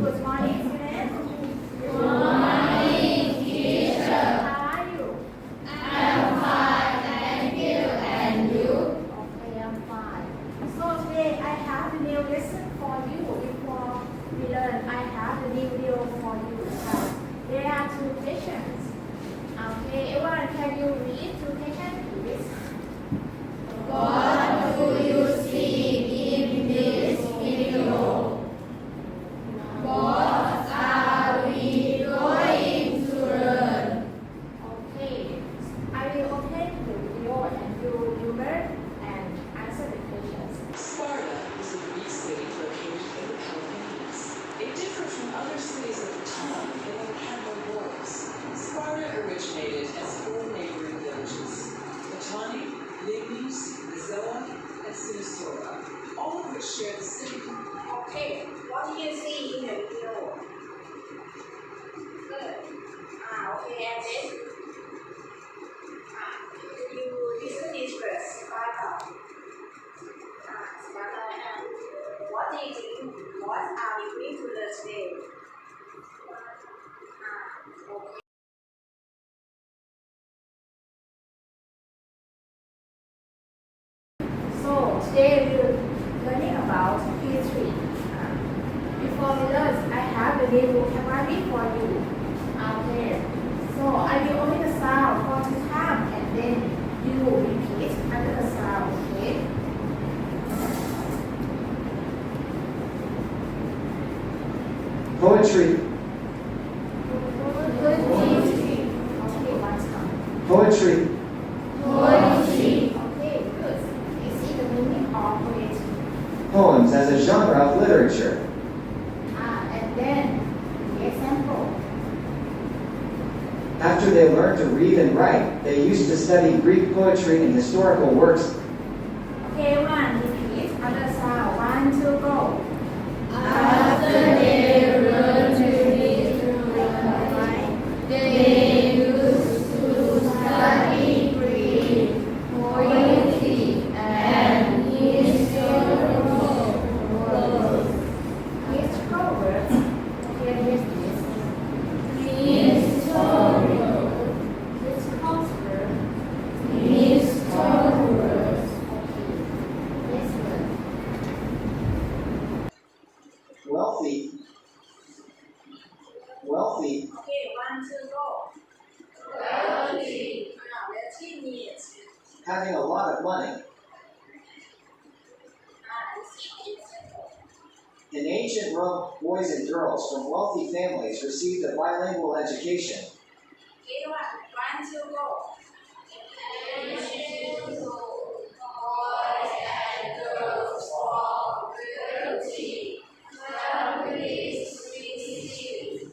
Good morning, students. Good morning, teacher. How are you? I'm fine, thank you. And you? Okay, I'm fine. So today I have a new lesson for you. Before we learn, I have a new video for you. There are two questions. Okay, everyone, can you read two questions, please? What do you see in this video? What are we going to learn? Okay, I will open the video and you learn and answer the questions. Sparta was a Greek city located in the Peloponnese. It differed from other cities of the time in that it had no walls. Sparta originated as four neighboring villages: Platani, Lignius, Zoa, and Sinistora, all of which share the city. Okay, what do you see in the video? Good. Okay, and then? You listen it first. Sparta. Sparta, and what do you think? What are we going to learn today? Okay. So today we're learning about history. Before we learn, I have a new vocabulary for you. Okay. So I will open the sound for the time and then you repeat under the sound. Okay. Poetry, Good history. Okay, one time. poetry, Poetry. Okay, good. You see the meaning of poetry. poems as a genre of literature. And then the example. After they learned to read and write, they used to study Greek poetry and historical works. Okay, one, repeat under the sound. 1, 2, go. After they learned to read and write, they used to study Greek poetry and historical works. Historical words. Okay, here's this. Historical Historical words. works. Okay. Next word. Wealthy, wealthy, Okay, 1, 2, go. Wealthy. Let's see means. having a lot of money. Let's see example. In ancient Rome, boys and girls from wealthy families received a bilingual education. Okay, 1, 2, go. Boys and girls from wealthy families received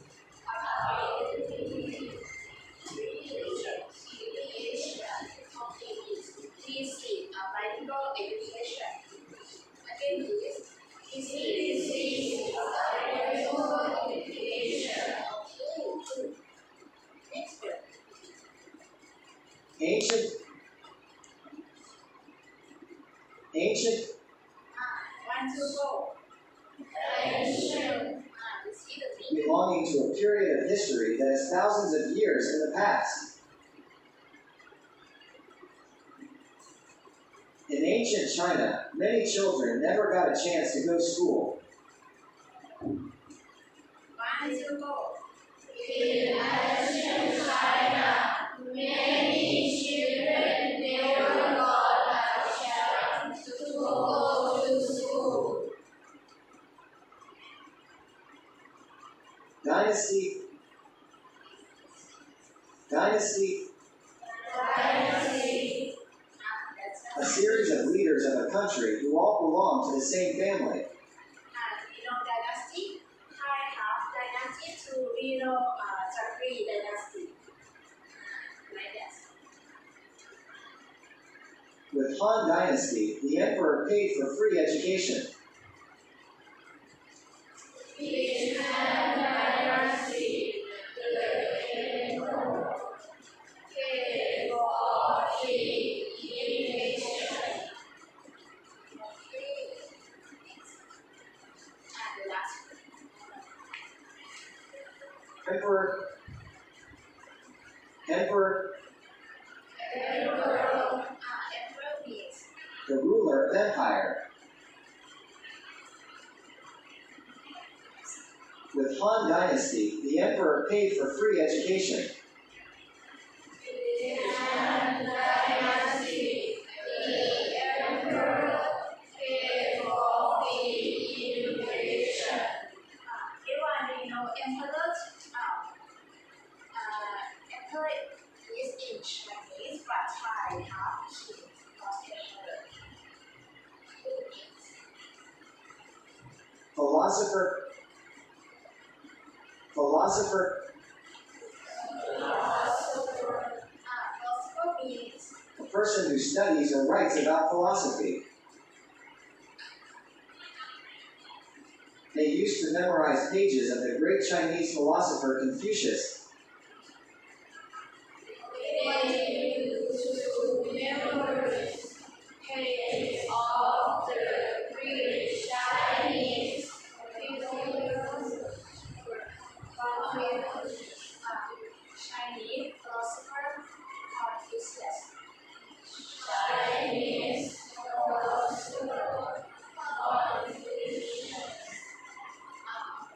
Bilingual education. Again, please. Next word. Ancient, ancient, 1, 2, go. Ancient. You see the meaning. belonging to a period of history that is thousands of years in the past. In ancient China, many children never got a chance to go to school. 1, 2, go. In ancient China, many children never got a chance to go to school. Dynasty, Dynasty. a series of leaders of a country who all belong to the same family. Dynasty. Thai have dynasty to Sakri dynasty. Like that. With Han Dynasty, the emperor paid for free education. In Dynasty, the emperor paid for free education. And the last one. Emperor. Emperor. Emperor means The ruler of empire. With Han Dynasty, the emperor paid for free education. Han Dynasty. The emperor paid for free education. Everyone know emperor. Emperor is in Chinese, but Thai have king or emperor. Philosopher. Philosopher. Philosopher means A person who studies or writes about philosophy. They used to memorize pages of the great Chinese philosopher Confucius. they used to memorize pages of the great Chinese philosopher Confucius. Chinese philosopher Confucius.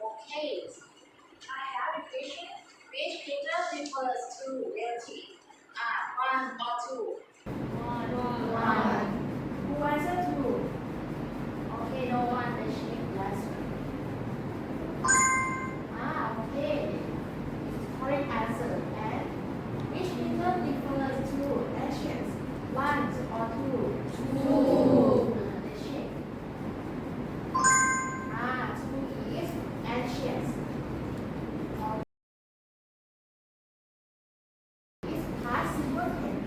Okay. I have a question. Which figure refers to reality? One or two? One. Who answer two? Okay, no one. The shape answer. Okay. Correct answer. And which figure refers to actions? One or two? Two. The shape. Two is actions. Is past simple tense.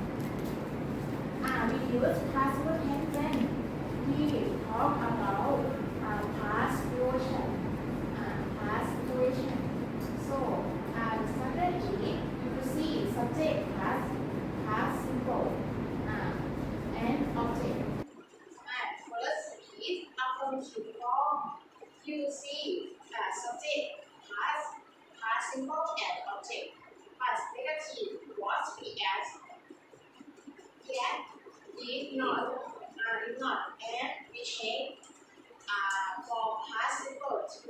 We use past simple tense when we talk about past situation. Past situation. So, the strategy you will see subject past simple and object. First is affirmative form. You see subject, past simple, and object. Past negative was we ask. Can, did not, and we change from past simple to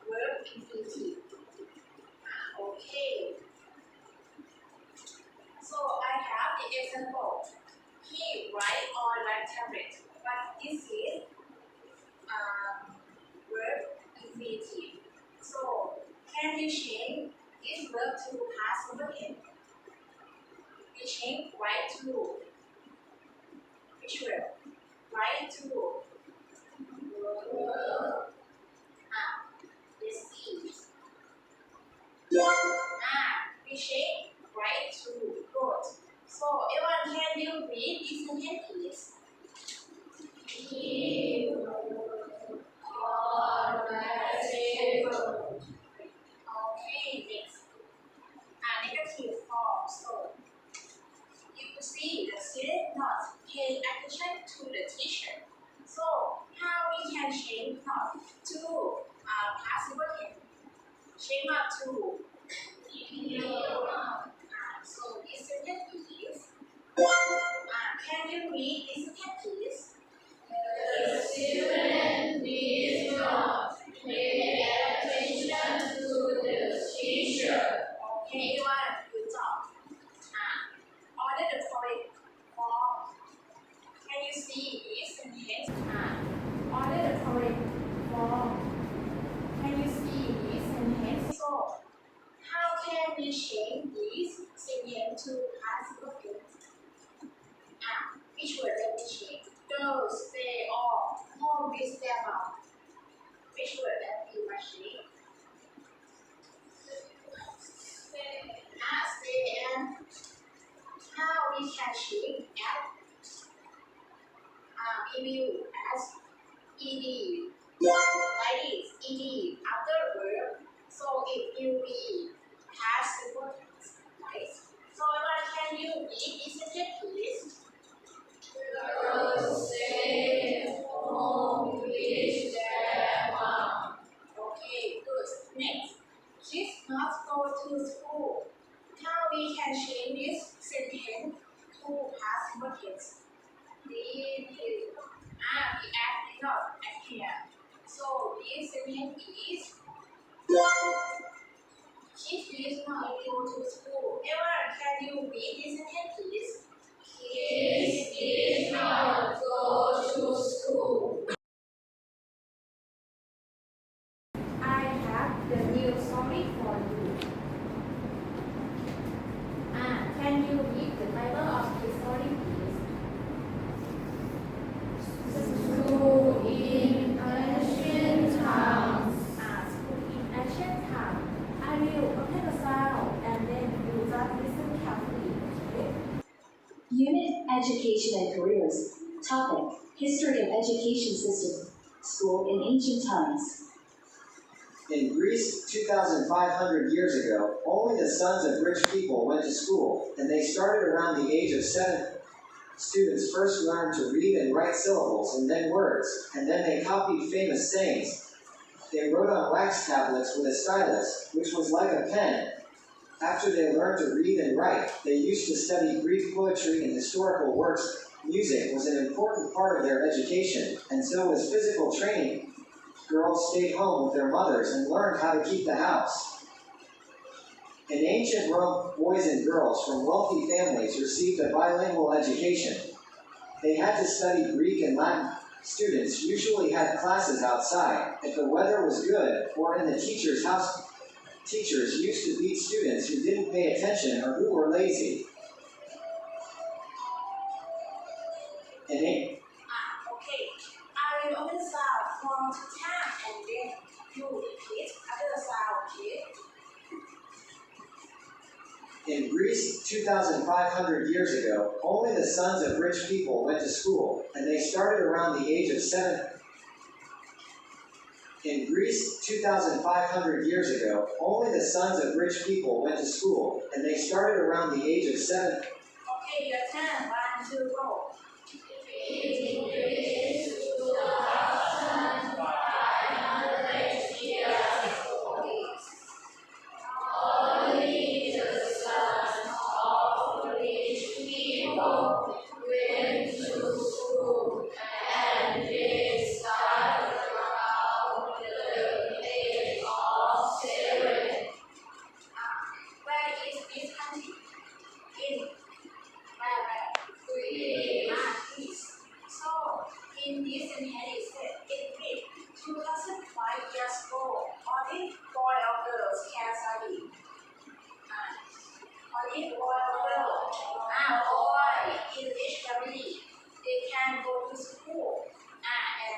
verb infinitive. Okay. So I have the example. He write on my tablet, but this is verb infinitive. So can we change this verb to past simple tense? We change write to which verb? Write to this is. We change write to wrote. So everyone, can you read this sentence, please? He on my table. Okay, next. Negative form. So you see the student not paying attention to the teacher. So how we can change not to possible tense? Change not to so this sentence is can you read this sentence, please? The student is not paying attention to the teacher. Okay, everyone, good job. Order the correct form. Can you see this sentence? Order the correct form. Can you see this sentence? So, how can we change this sentence to possible tense? Which word can we change? Go, stay, or home with their mom. Which word that we must change? Stay and how we can change at we will as ed. Like this, ed after verb, so it will be past simple tense, right? So can you read this sentence, please? Stay home with their mom. Okay, good. Next, she's not go to can change this sentence to past simple tense. Did you? We add did not add here. So this sentence is she did not go to school. Ever, can you read this sentence, please? Kids did not go to school. I have the new story for you. Can you read the title of the story, please? School in ancient times. School in ancient times. I will open the sound and then you just listen carefully. Okay? Unit Education and Careers. Topic: History of Education System. School in Ancient Times. In Greece, 2,500 years ago, only the sons of rich people went to school, and they started around the age of 7. Students first learned to read and write syllables and then words, and then they copied famous sayings. They wrote on wax tablets with a stylus, which was like a pen. After they learned to read and write, they used to study Greek poetry and historical works. Music was an important part of their education, and so was physical training. Girls stayed home with their mothers and learned how to keep the house. In ancient Rome, boys and girls from wealthy families received a bilingual education. They had to study Greek and Latin. Students usually had classes outside, if the weather was good, or in the teacher's house. Teachers used to beat students who didn't pay attention or who were lazy. Okay. I will open sound from to time and then you repeat other sound, okay? In Greece, 2,500 years ago, only the sons of rich people went to school, and they started around the age of 7. In Greece, 2,500 years ago, only the sons of rich people went to school, and they started around the age of 7. Okay, your turn. 1, 2, go. Where is this country? In where? Greece. So in this sentence, it reads 2005 years old. Only boy or girls can study. Only boy or girl. Boy in each family, they can go to school. And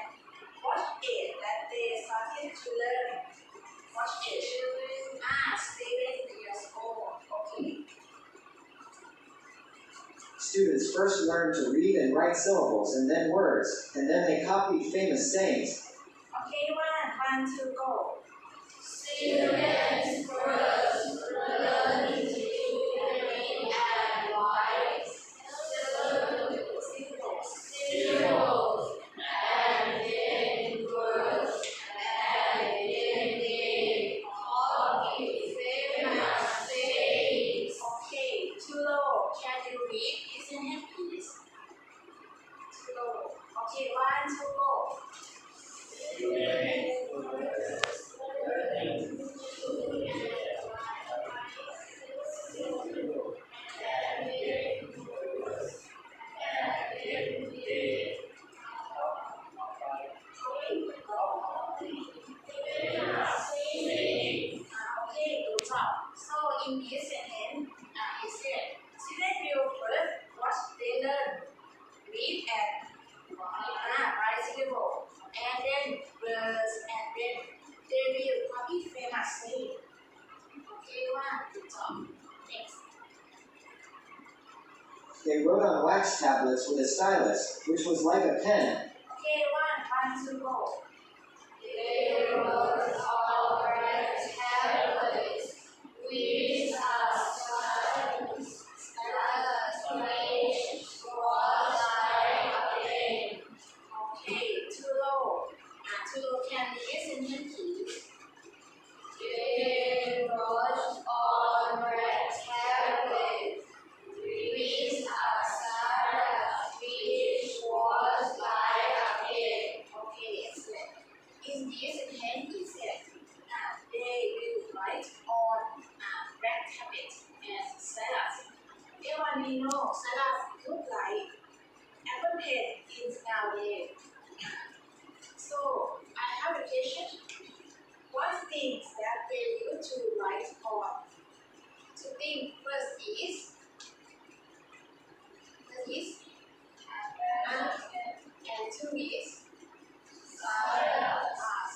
what age that they started to learn? What age? 7 years old. Okay. Students first learned to read and write syllables and then words, and then they copied famous sayings. Okay, 1, 2, go. Students first learn to read and write syllables and then words, and then they copy famous sayings. Okay, too low. Can you read this sentence, please? Too low. Okay, 1, 2, go. Okay, good job. So in this sentence, it said, students will first what they learn, read and write syllable, and then words, and then they will copy famous saying. Okay, 1, good job. Next. They wrote on wax tablets with a stylus, which was like a pen. Okay, 1, 2, go. They wrote on wax tablets with a stylus, which was like a pen. Okay, too low. Too low. Can you listen, please? They wrote on wax tablets this hand is said, they will write on red carpet and salads. Everyone we know salads look like apple pen is nowadays. So I have a question. What things that they use to write on? To think first is and two is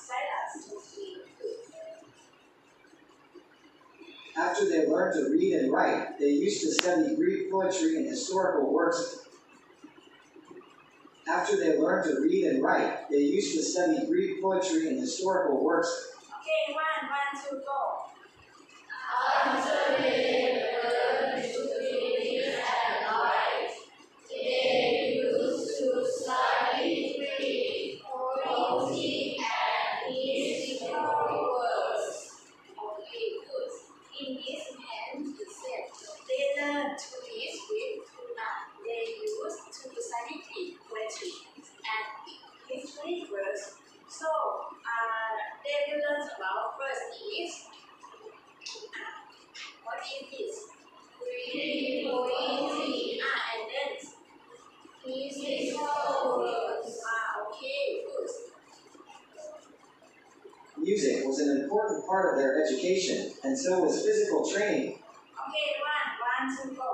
silence to be good. After they learned to read and write, they used to study Greek poetry and historical works. After they learned to read and write, they used to study Greek poetry and historical works. Okay, one, two, go. After they learned to read and write, they used to study Greek poetry and historical works. Okay, good. In this hand, it said they learn to read with they use to study Greek poetry and history works. So, they will learn about first is what is this? Greek poetry And then historical works. okay, good. Music was an important part of their education, and so was physical training. Okay, one, two, go.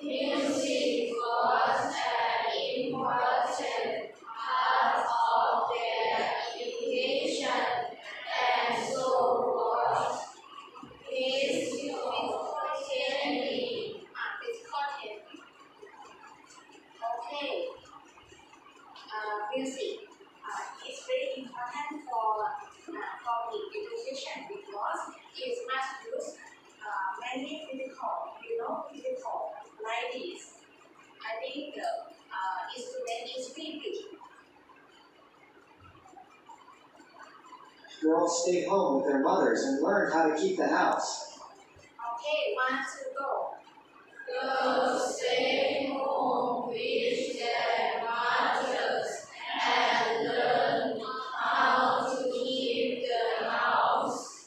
Music was an important part of their education, and so was physical training. Physical training. Okay. Music is very important for the education because it must use many physical, like this. I think the instrument is very big. Girls stayed home with their mothers and learned how to keep the house. Okay, one, two, go. Girls stayed home with their mothers and learned how to keep the house.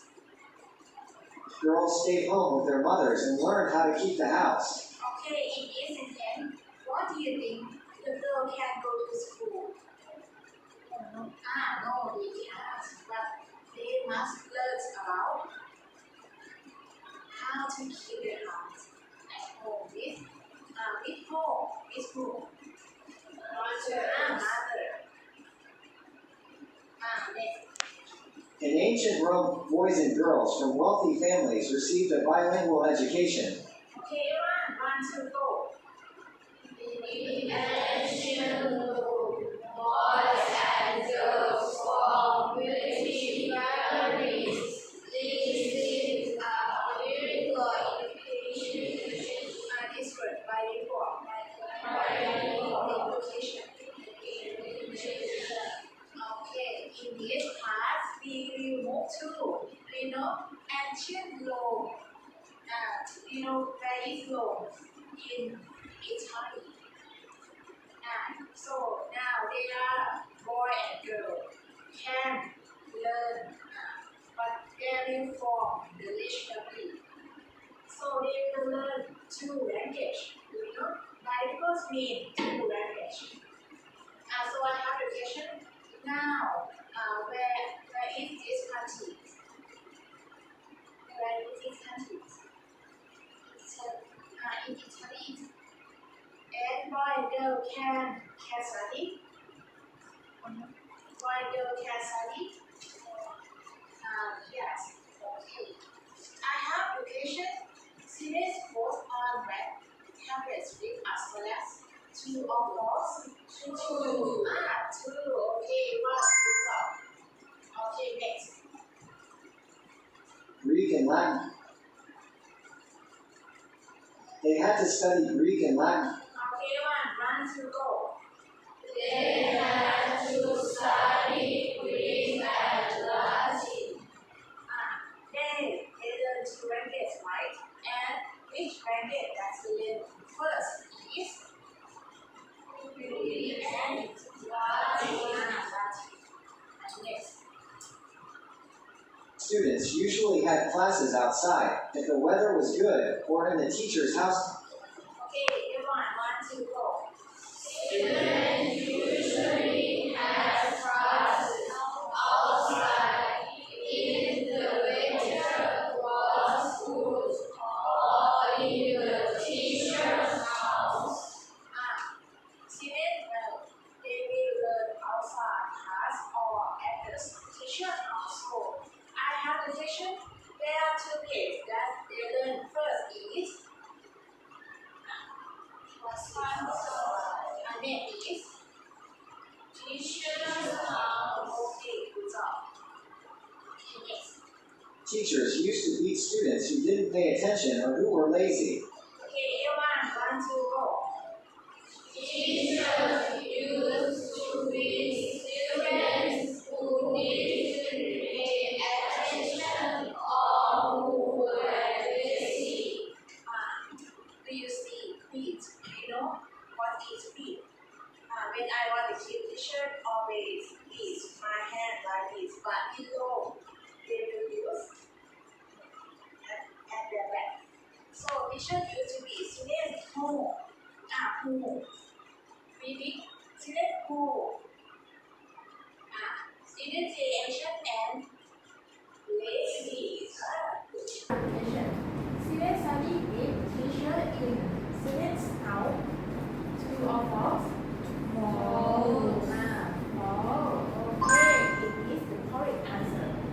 Girls stayed home with their mothers and learned how to keep the house. Okay, in this sentence, what do you think? The girl can go to school? No, they can't. But they must learn about how to keep the house at home with home, with who? Mother. Next. In ancient Rome, boys and girls from wealthy families received a bilingual education. Okay, one, two, go. In ancient Rome, boys and girls from British families received a bilingual education. This word bilingual. Education. Okay, in this class, we will move to, ancient Rome. Where is Rome? In Italy. So now they are boy and girl can learn, but they will form the rich family. So they will learn two languages. Bilingual means two languages. So I have a question. Now, where is this country? Where is this country? In Italy. And boy and girl can study. Boy and girl can study. Yes. Okay. I have education. Students both on red tablets with as well as two of those. Two. Okay. One. Okay. Next. Greek and Latin. They had to study Greek and Latin. Okay. One, two, go. They had to study Greek and Latin. They learn two languages, right? And which language does they learn first is Greek and Latin. And next. students usually had classes outside if the weather was good or in the teacher's house. Okay, everyone, 1, 2, go. Students usually have classes outside in the winter was good or in the teacher's house. Students, they will learn outside class or at the teacher's household. I have the question. There are 2 ways that they learn. First is what's one name is Teacher's house. okay, good job. Next. Teachers used to beat students who didn't pay attention or who were lazy. Okay, everyone, 1, 2, go. Teachers used to be students who didn't pay attention or who were lazy. Do you see beat? Do you know what is beat? When I want to keep t-shirt, always beat my hand like this, but below they will use at their back. So teacher used to be student who, student who, student pay attention